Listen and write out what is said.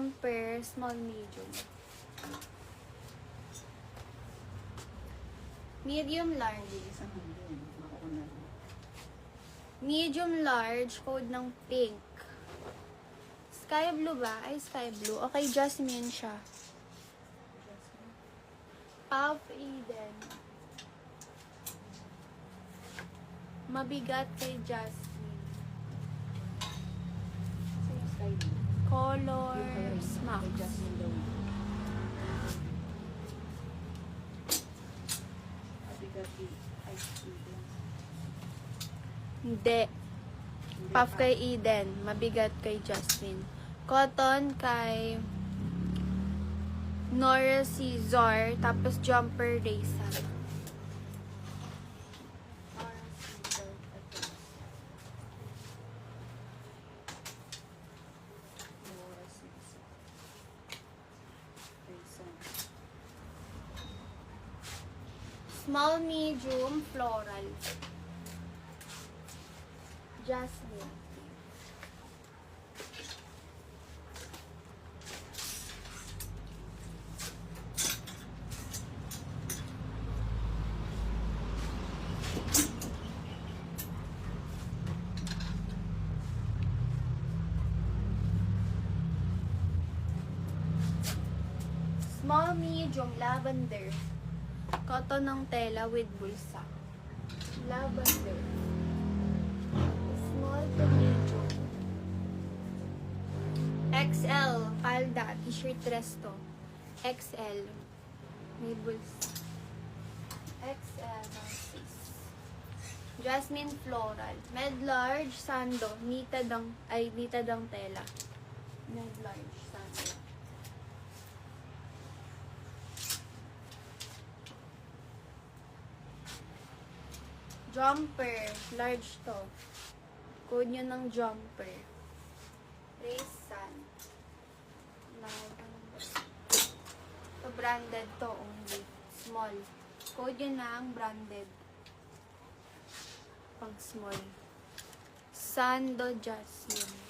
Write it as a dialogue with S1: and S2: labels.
S1: Jumper, small, medium. Medium, large.
S2: Isang hanggang. Makukuha na.
S1: Medium, large, code ng pink. Sky blue ba? Ay, sky blue. Okay, Jasmine siya. Puff Eden. Mabigat kay Jasmine.
S2: Sa'yo, sky blue.
S1: Colors, Max.
S2: Kay Jasmine daw. Abigati, ice cream.
S1: Hindi. Puff kay Eden. Mabigat kay Jasmine. Cotton kay Nora Cesar. Tapos jumper Raisin. Nora Cesar.
S2: Nora Cesar. Raisin.
S1: Small, medium, floral. Jasmine. Small, medium, lavender. Cotton ng tela with bulsa. Lavender. Small to medium. XL, palda, t-shirt dress to. XL. May bulsa. XL, Narcis. Jasmine floral. Med large, sando. Nitad ang tela. Med large, sando. Jumper, large to. Code nyo ng jumper. Raisin. Ito branded to only. Small. Code nyo ng branded. Pang small. Sando Jasmine.